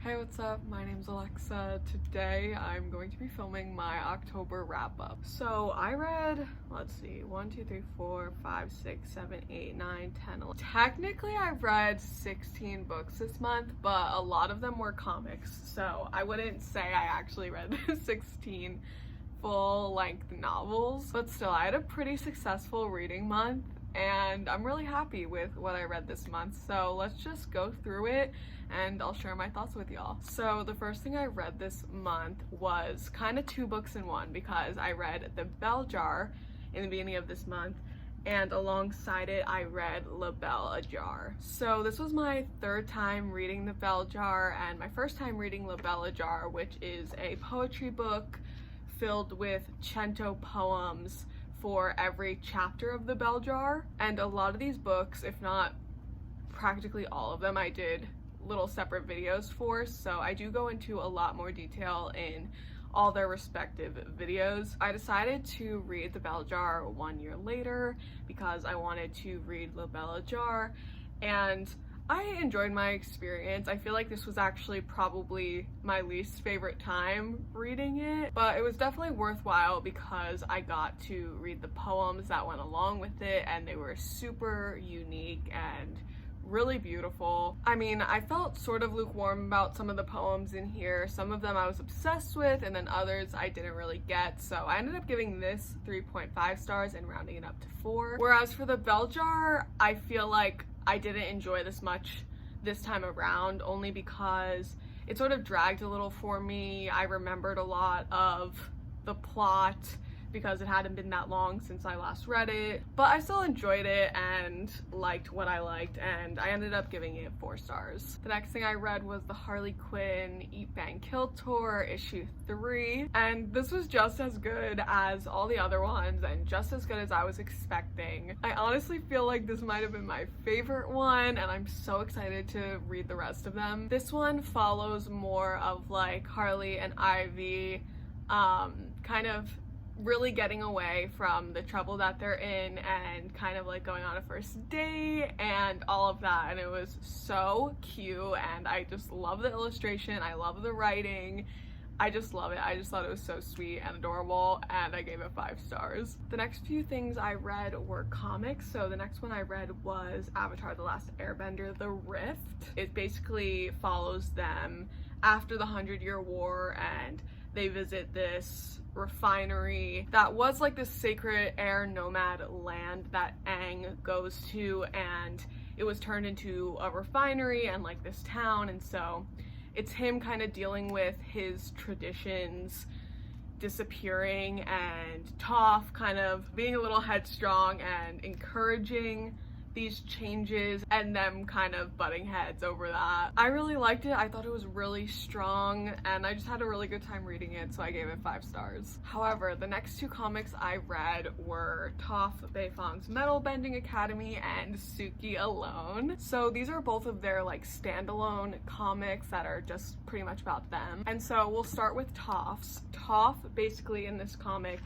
Hey, what's up? My name's Alexa. Today I'm going to be filming my October wrap-up. So I read, let's see, 1, 2, 3, 4, 5, 6, 7, 8, 9, 10, 11. Technically I've read 16 books this month, but a lot of them were comics. So I wouldn't say I actually read 16 full-length novels, but still I had a pretty successful reading month and I'm really happy with what I read this month. So let's just go through it and I'll share my thoughts with y'all. So the first thing I read this month was kind of 2 books in one, because I read The Bell Jar in the beginning of this month, and alongside it I read La Belle Ajar. So this was my 3rd time reading The Bell Jar and my 1st time reading La Belle Ajar, which is a poetry book filled with cento poems for every chapter of The Bell Jar. And a lot of these books, if not practically all of them, I did little separate videos for, so I do go into a lot more detail in all their respective videos. I decided to read The Bell Jar 1 year later because I wanted to read La Belle Ajar, and I enjoyed my experience. I feel like this was actually probably my least favorite time reading it, but it was definitely worthwhile because I got to read the poems that went along with it, and they were super unique and really beautiful. I mean, I felt sort of lukewarm about some of the poems in here. Some of them I was obsessed with, and then others I didn't really get. So I ended up giving this 3.5 stars and rounding it up to 4. Whereas for The Bell Jar, I feel like I didn't enjoy this much this time around, only because it sort of dragged a little for me. I remembered a lot of the plot because it hadn't been that long since I last read it, but I still enjoyed it and liked what I liked, and I ended up giving it 4 stars. The next thing I read was the Harley Quinn Eat Bang Kill Tour issue 3, and this was just as good as all the other ones and just as good as I was expecting. I honestly feel like this might have been my favorite one, and I'm so excited to read the rest of them. This one follows more of like Harley and Ivy kind of really getting away from the trouble that they're in and kind of like going on a first date and all of that, and it was so cute, and I just love the illustration, I love the writing, I just love it. I just thought it was so sweet and adorable, and I gave it 5 stars. The next few things I read were comics. So the next one I read was Avatar: The Last Airbender: The Rift. It basically follows them after the 100-Year War, and they visit this refinery that was like this sacred air nomad land that Aang goes to, and it was turned into a refinery and like this town, and so it's him kind of dealing with his traditions disappearing, and Toph kind of being a little headstrong and encouraging these changes, and them kind of butting heads over that. I really liked it. I thought it was really strong, and I just had a really good time reading it, so I gave it 5 stars. However, the next 2 comics I read were Toph Beifong's Metal Bending Academy and Suki Alone. So these are both of their like standalone comics that are just pretty much about them. And so we'll start with Toph's. Toph, basically in this comic,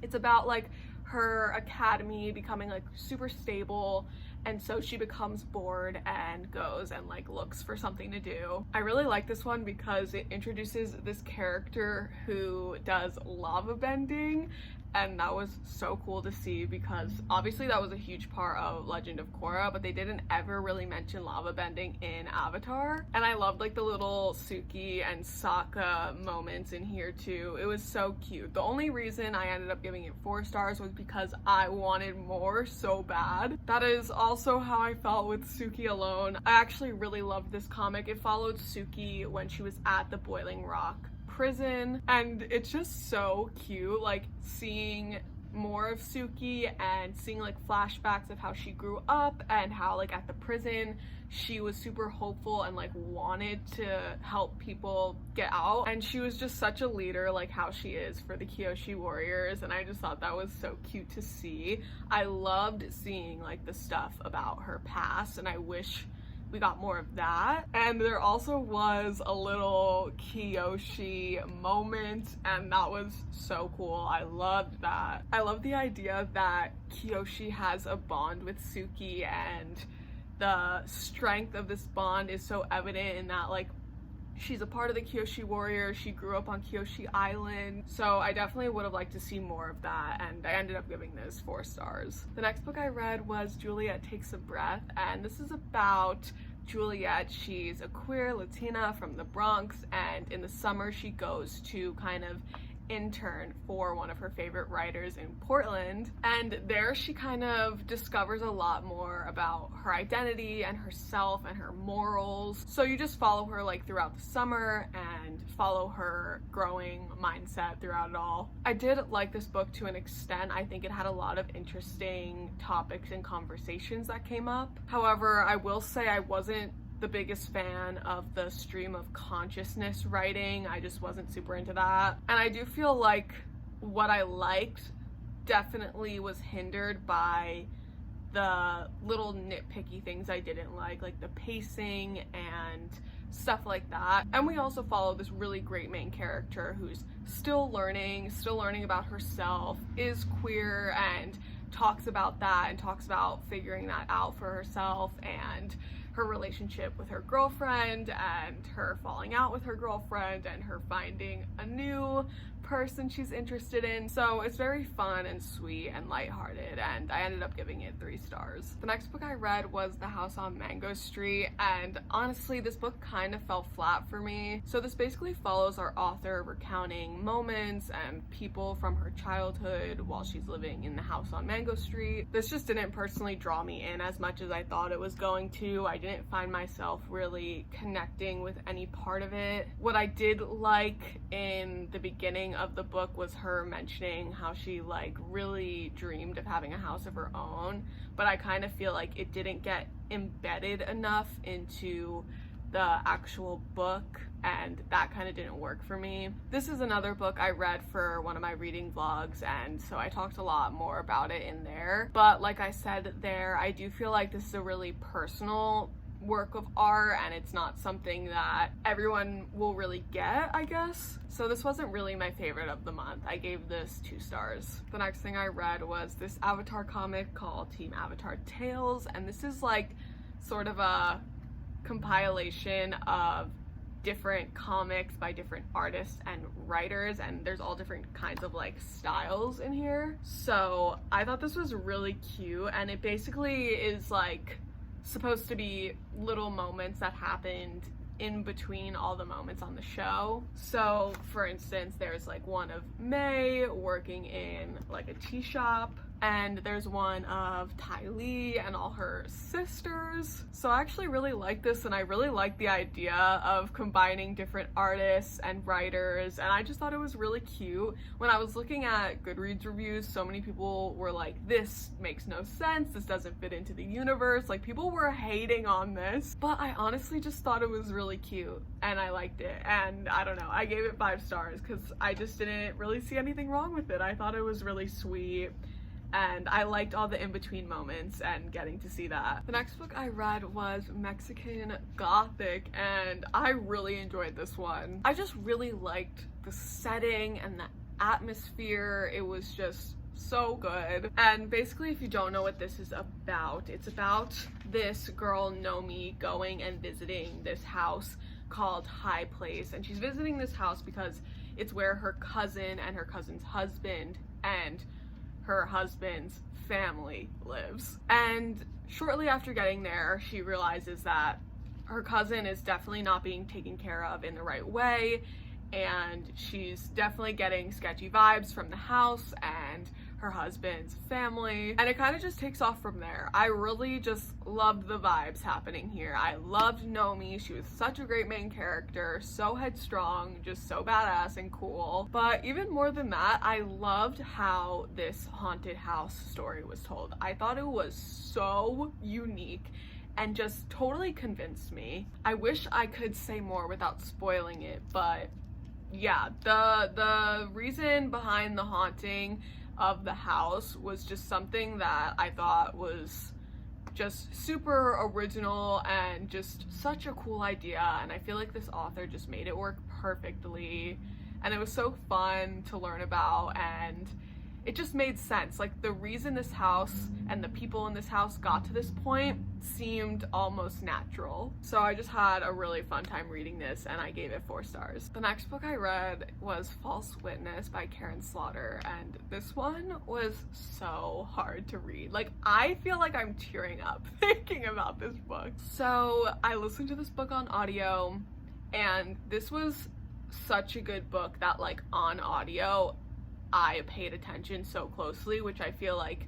it's about like her academy becoming like super stable, and so she becomes bored and goes and like looks for something to do. I really like this one because it introduces this character who does lava bending, and that was so cool to see because obviously that was a huge part of Legend of Korra, but they didn't ever really mention lava bending in Avatar. And I loved like the little Suki and Sokka moments in here too. It was so cute. The only reason I ended up giving it 4 stars was because I wanted more so bad. That is also how I felt with Suki Alone. I actually really loved this comic. It followed Suki when she was at the Boiling Rock prison, and it's just so cute, like seeing more of Suki and seeing like flashbacks of how she grew up and how like at the prison she was super hopeful and like wanted to help people get out, and she was just such a leader, like how she is for the Kyoshi warriors, and I just thought that was so cute to see. I loved seeing like the stuff about her past, and I wish we got more of that. And there also was a little Kyoshi moment, and that was so cool. I loved that. I love the idea that Kyoshi has a bond with Suki, and the strength of this bond is so evident in that like she's a part of the Kyoshi Warriors. She grew up on Kyoshi Island. So I definitely would have liked to see more of that, and I ended up giving this 4 stars. The next book I read was Juliet Takes a Breath, and this is about Juliet. She's a queer Latina from the Bronx, and in the summer she goes to kind of intern for one of her favorite writers in Portland, and there she kind of discovers a lot more about her identity and herself and her morals. So you just follow her like throughout the summer and follow her growing mindset throughout it all. I did like this book to an extent. I think it had a lot of interesting topics and conversations that came up. However, I will say I wasn't the biggest fan of the stream of consciousness writing. I just wasn't super into that. And I do feel like what I liked definitely was hindered by the little nitpicky things I didn't like the pacing and stuff like that. And we also follow this really great main character who's still learning about herself, is queer, and talks about that and talks about figuring that out for herself, and her relationship with her girlfriend, and her falling out with her girlfriend, and her finding a new person she's interested in. So it's very fun and sweet and lighthearted, and I ended up giving it 3 stars. The next book I read was The House on Mango Street, and honestly this book kind of fell flat for me. So this basically follows our author recounting moments and people from her childhood while she's living in the house on Mango Street. This just didn't personally draw me in as much as I thought it was going to. I didn't find myself really connecting with any part of it. What I did like in the beginning of the book was her mentioning how she like really dreamed of having a house of her own, but I kind of feel like it didn't get embedded enough into the actual book, and that kind of didn't work for me. This is another book I read for one of my reading vlogs, and so I talked a lot more about it in there. But like I said there, I do feel like this is a really personal work of art, and it's not something that everyone will really get, I guess. So this wasn't really my favorite of the month. I gave this 2 stars. The next thing I read was this Avatar comic called Team Avatar Tales, and this is like sort of a compilation of different comics by different artists and writers, and there's all different kinds of like styles in here. So I thought this was really cute, and it basically is like supposed to be little moments that happened in between all the moments on the show. So for instance, there's like one of May working in like a tea shop, and there's one of Ty Lee and all her sisters. So I actually really like this, and I really like the idea of combining different artists and writers, and I just thought it was really cute. When I was looking at Goodreads reviews, so many people were like, this makes no sense, this doesn't fit into the universe. Like, people were hating on this, but I honestly just thought it was really cute and I liked it, and I don't know, I gave it 5 stars because I just didn't really see anything wrong with it. I thought it was really sweet, and I liked all the in-between moments and getting to see that. The next book I read was Mexican Gothic, and I really enjoyed this one. I just really liked the setting and the atmosphere. It was just so good. And basically, if you don't know what this is about, it's about this girl Nomi going and visiting this house called High Place, and she's visiting this house because it's where her cousin and her cousin's husband and her husband's family lives. And shortly after getting there, she realizes that her cousin is definitely not being taken care of in the right way, and she's definitely getting sketchy vibes from the house and her husband's family, and it kind of just takes off from there. I really just loved the vibes happening here. I loved Nomi. She was such a great main character, so headstrong, just so badass and cool. But even more than that, I loved how this haunted house story was told. I thought it was so unique and just totally convinced me. I wish I could say more without spoiling it, but yeah, the reason behind the haunting of the house was just something that I thought was just super original and just such a cool idea, and I feel like this author just made it work perfectly, and it was so fun to learn about, and it just made sense. Like, the reason this house and the people in this house got to this point seemed almost natural. So I just had a really fun time reading this, and I gave it 4 stars. The next book I read was False Witness by Karen Slaughter, and this one was so hard to read. Like, I feel like I'm tearing up thinking about this book. So I listened to this book on audio, and this was such a good book that, like, on audio I paid attention so closely, which I feel like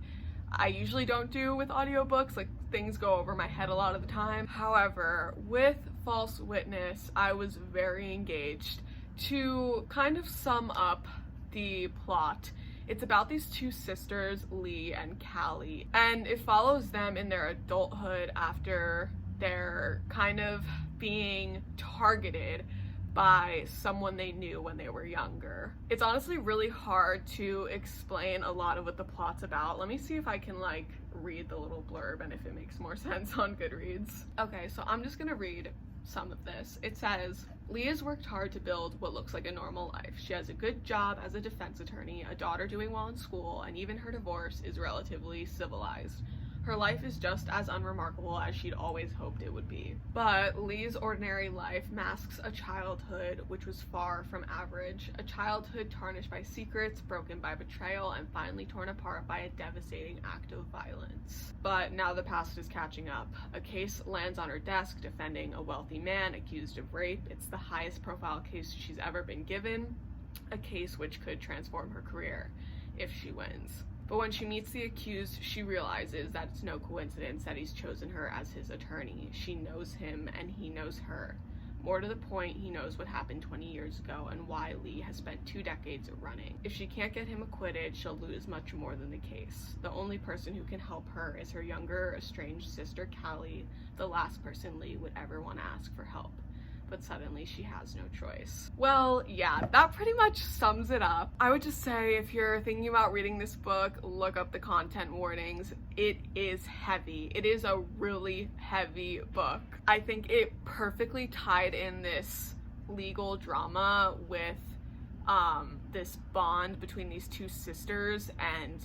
I usually don't do with audiobooks. Like, things go over my head a lot of the time. However, with False Witness, I was very engaged. To kind of sum up the plot, it's about these 2 sisters, Lee and Callie, and it follows them in their adulthood after they're kind of being targeted by someone they knew when they were younger. It's honestly really hard to explain a lot of what the plot's about. Let me see if I can, like, read the little blurb and if it makes more sense on Goodreads. Okay, so I'm just gonna read some of this. It says, Lee has worked hard to build what looks like a normal life. She has a good job as a defense attorney, a daughter doing well in school, and even her divorce is relatively civilized. Her life is just as unremarkable as she'd always hoped it would be. But Lee's ordinary life masks a childhood which was far from average, a childhood tarnished by secrets, broken by betrayal, and finally torn apart by a devastating act of violence. But now the past is catching up. A case lands on her desk defending a wealthy man accused of rape. It's the highest profile case she's ever been given, a case which could transform her career if she wins. But when she meets the accused, she realizes that it's no coincidence that he's chosen her as his attorney. She knows him and he knows her. More to the point, he knows what happened 20 years ago and why Lee has spent 2 decades running. If she can't get him acquitted, she'll lose much more than the case. The only person who can help her is her younger, estranged sister, Callie, the last person Lee would ever want to ask for help. But suddenly she has no choice. Well, yeah, that pretty much sums it up. I would just say, if you're thinking about reading this book, look up the content warnings. It is heavy. It is a really heavy book. I think it perfectly tied in this legal drama with this bond between these 2 sisters, and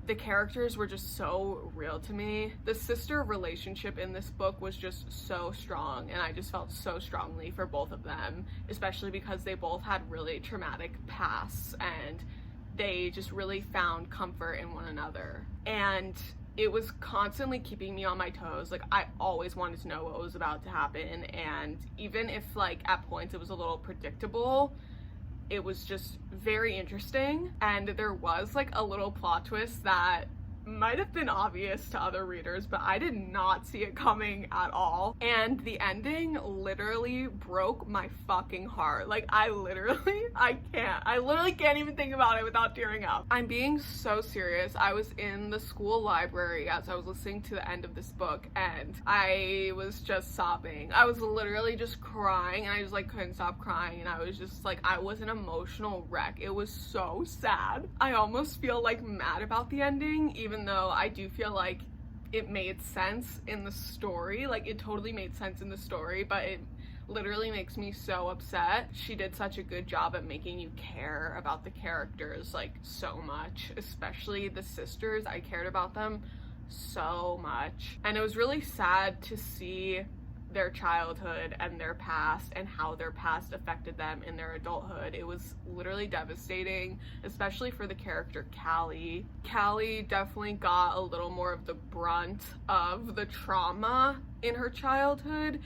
the characters were just so real to me. The sister relationship in this book was just so strong, and I just felt so strongly for both of them, especially because they both had really traumatic pasts and they just really found comfort in one another. And it was constantly keeping me on my toes. Like, I always wanted to know what was about to happen, and even if, like, at points it was a little predictable, it was just very interesting. And there was, like, a little plot twist that might have been obvious to other readers, but I did not see it coming at all. And the ending literally broke my fucking heart. Like, I literally can't even think about it without tearing up. I'm being so serious. I was in the school library as I was listening to the end of this book, and I was just sobbing. I was literally just crying, and I just, like, couldn't stop crying, and I was just, like, I was an emotional wreck. It was so sad. I almost feel, like, mad about the ending, even though I do feel like it made sense in the story. Like, it totally made sense in the story, but it literally makes me so upset. She did such a good job at making you care about the characters, like, so much, especially the sisters. I cared about them so much, and it was really sad to see their childhood and their past and how their past affected them in their adulthood. It was literally devastating, especially for the character Callie. Callie definitely got a little more of the brunt of the trauma in her childhood,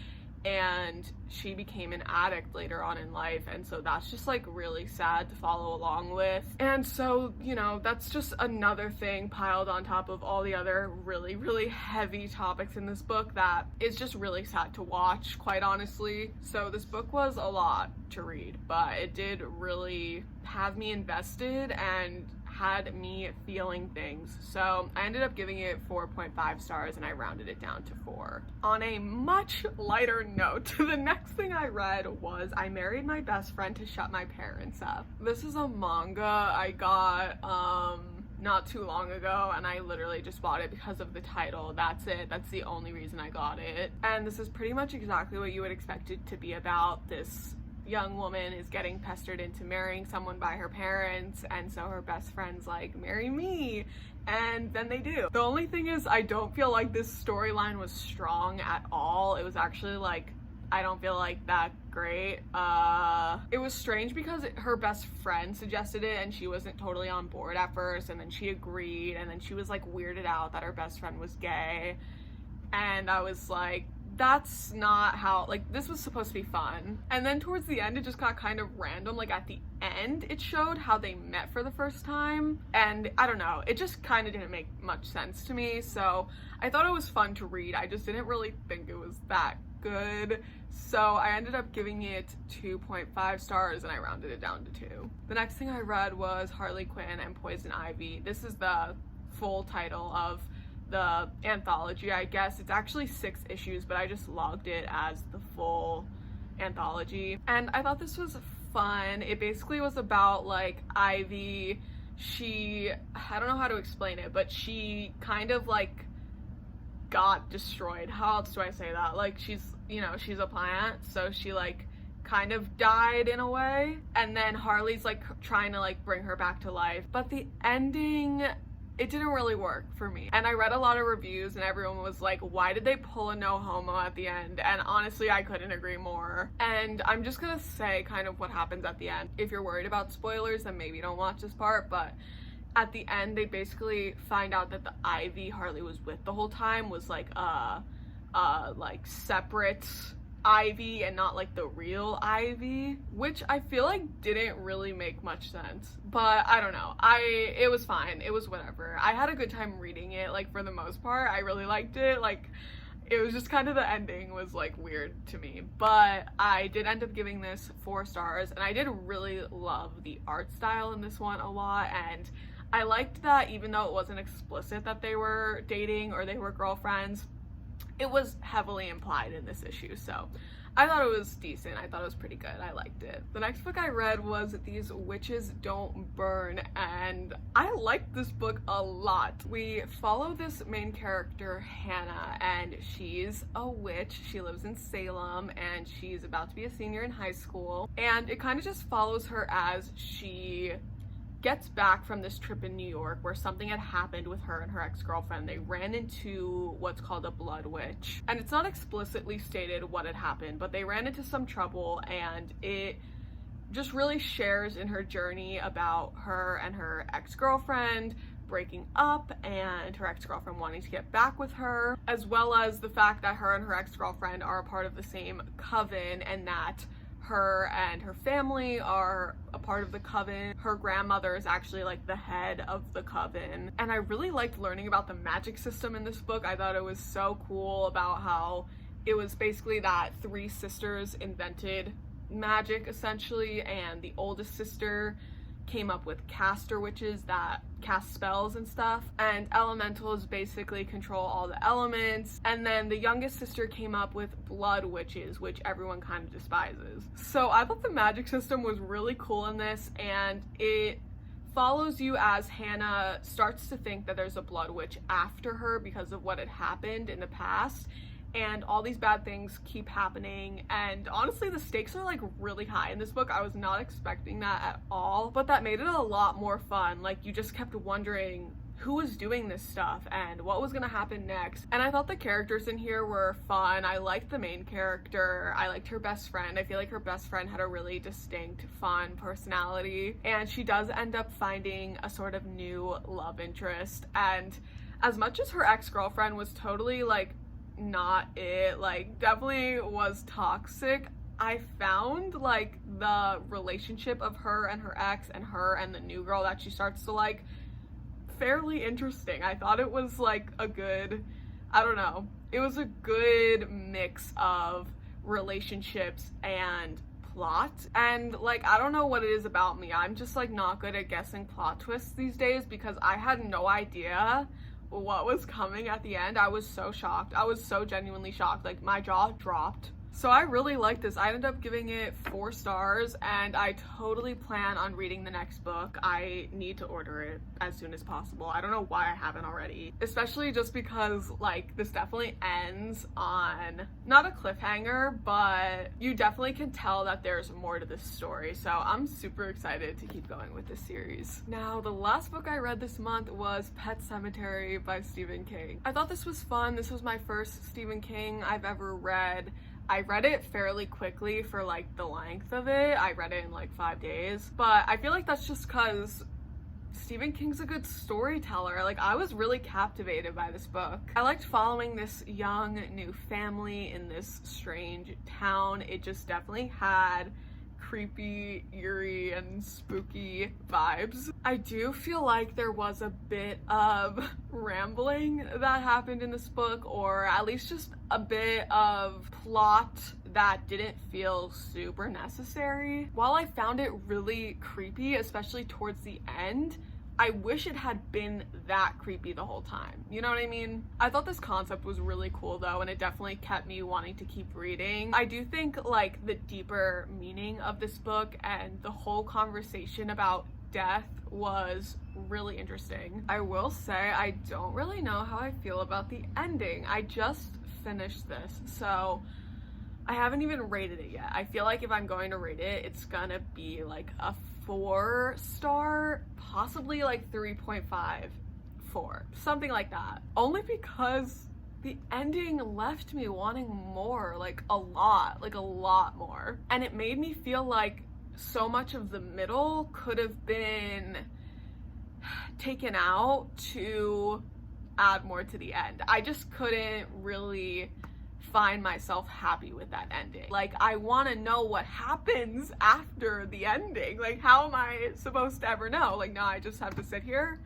and she became an addict later on in life, and so that's just, like, really sad to follow along with. And so, you know, that's just another thing piled on top of all the other really, really heavy topics in this book that is just really sad to watch, quite honestly. So this book was a lot to read, but it did really have me invested and had me feeling things. So I ended up giving it 4.5 stars, and I rounded it down to 4. On a much lighter note, the next thing I read was I Married My Best Friend to Shut My Parents Up. This is a manga I got not too long ago, and I literally just bought it because of the title. That's it. That's the only reason I got it. And this is pretty much exactly what you would expect it to be about. This, young woman is getting pestered into marrying someone by her parents, and so her best friend's like, marry me, and then they do. The only thing is, I don't feel like this storyline was strong at all. It was actually like, I don't feel like that great. It was strange because her best friend suggested it and she wasn't totally on board at first, and then she agreed, and then she was like weirded out that her best friend was gay, and I was like, that's not how, like, this was supposed to be fun. And then towards the end, it just got kind of random. Like, at the end, it showed how they met for the first time, and I don't know, it just kind of didn't make much sense to me, so I thought it was fun to read. I just didn't really think it was that good, so I ended up giving it 2.5 stars, and I rounded it down to 2. The next thing I read was Harley Quinn and Poison Ivy. This is the full title of the anthology, I guess. It's actually 6 issues, but I just logged it as the full anthology, and I thought this was fun. It basically was about, like, Ivy. I don't know how to explain it, but she kind of, like, got destroyed. How else do I say that? Like, she's, you know, she's a plant, so she, like, kind of died in a way, and then Harley's, like, trying to, like, bring her back to life, but the ending, it didn't really work for me. And I read a lot of reviews and everyone was like, why did they pull a no homo at the end? And honestly, I couldn't agree more. And I'm just gonna say kind of what happens at the end. If you're worried about spoilers, then maybe don't watch this part, but at the end, they basically find out that the Ivy Harley was with the whole time was like like separate Ivy and not like the real Ivy, which I feel like didn't really make much sense, but I don't know. It was fine. It was whatever. I had a good time reading it, like, for the most part. I really liked it. Like, it was just kind of, the ending was like weird to me, but I did end up giving this 4 stars, and I did really love the art style in this one a lot, and I liked that even though it wasn't explicit that they were dating or they were girlfriends, it was heavily implied in this issue, so I thought it was decent. I thought it was pretty good. I liked it. The next book I read was These Witches Don't Burn, and I liked this book a lot. We follow this main character, Hannah, and she's a witch. She lives in Salem, and she's about to be a senior in high school, and it kind of just follows her as she gets back from this trip in New York where something had happened with her and her ex-girlfriend. They ran into what's called a blood witch, and it's not explicitly stated what had happened, but they ran into some trouble, and it just really shares in her journey about her and her ex-girlfriend breaking up and her ex-girlfriend wanting to get back with her, as well as the fact that her and her ex-girlfriend are a part of the same coven, and that her and her family are a part of the coven. Her grandmother is actually like the head of the coven, and I really liked learning about the magic system in this book. I thought it was so cool about how it was basically that 3 sisters invented magic essentially, and the oldest sister came up with caster witches that cast spells and stuff, and elementals basically control all the elements, and then the youngest sister came up with blood witches, which everyone kind of despises. So I thought the magic system was really cool in this, and it follows you as Hannah starts to think that there's a blood witch after her because of what had happened in the past, and all these bad things keep happening, and honestly the stakes are like really high in this book. I was not expecting that at all, but that made it a lot more fun. Like, you just kept wondering who was doing this stuff and what was gonna happen next, and I thought the characters in here were fun. I liked the main character. I liked her best friend. I feel like her best friend had a really distinct, fun personality, and she does end up finding a sort of new love interest, and as much as her ex-girlfriend was totally like not it, like definitely was toxic, I found like the relationship of her and her ex and her and the new girl that she starts to like fairly interesting. I thought it was like a good, I don't know, it was a good mix of relationships and plot, and like I don't know what it is about me, I'm just like not good at guessing plot twists these days, because I had no idea what was coming at the end. I was so shocked. I was so genuinely shocked. Like, my jaw dropped So I really like this. I ended up giving it 4 stars, and I totally plan on reading the next book. I need to order it as soon as possible. I don't know why I haven't already, especially just because like this definitely ends on not a cliffhanger, but you definitely can tell that there's more to this story. So I'm super excited to keep going with this series. Now, the last book I read this month was Pet Sematary by Stephen King. I thought this was fun. This was my first Stephen King I've ever read. I read it fairly quickly for like the length of it. I read it in like 5 days, but I feel like that's just because Stephen King's a good storyteller. Like, I was really captivated by this book. I liked following this young new family in this strange town. It just definitely had creepy, eerie, and spooky vibes. I do feel like there was a bit of rambling that happened in this book, or at least just a bit of plot that didn't feel super necessary. While I found it really creepy, especially towards the end, I wish it had been that creepy the whole time. You know what I mean? I thought this concept was really cool though, and it definitely kept me wanting to keep reading. I do think like the deeper meaning of this book and the whole conversation about death was really interesting. I will say I don't really know how I feel about the ending. I just finished this, so I haven't even rated it yet. I feel like if I'm going to rate it, it's gonna be like a 4 star, possibly like 3.5, 4, something like that. Only because the ending left me wanting more, like a lot more. And it made me feel like so much of the middle could have been taken out to add more to the end. I just couldn't really find myself happy with that ending. Like, I want to know what happens after the ending. Like, how am I supposed to ever know? Like, no, I just have to sit here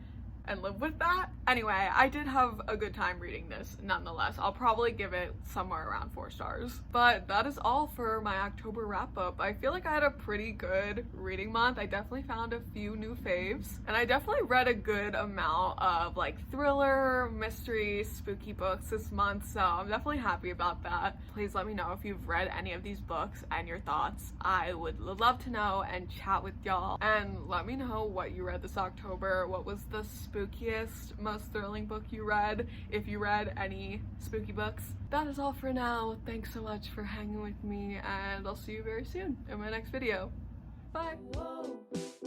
and live with that. Anyway, I did have a good time reading this nonetheless. I'll probably give it somewhere around 4 stars. But that is all for my October wrap up. I feel like I had a pretty good reading month. I definitely found a few new faves, and I definitely read a good amount of like thriller, mystery, spooky books this month, so I'm definitely happy about that. Please let me know if you've read any of these books and your thoughts. I would love to know and chat with y'all, and let me know what you read this October. What was the spookiest, most thrilling book you read, if you read any spooky books. That is all for now. Thanks so much for hanging with me, and I'll see you very soon in my next video. Bye! Whoa.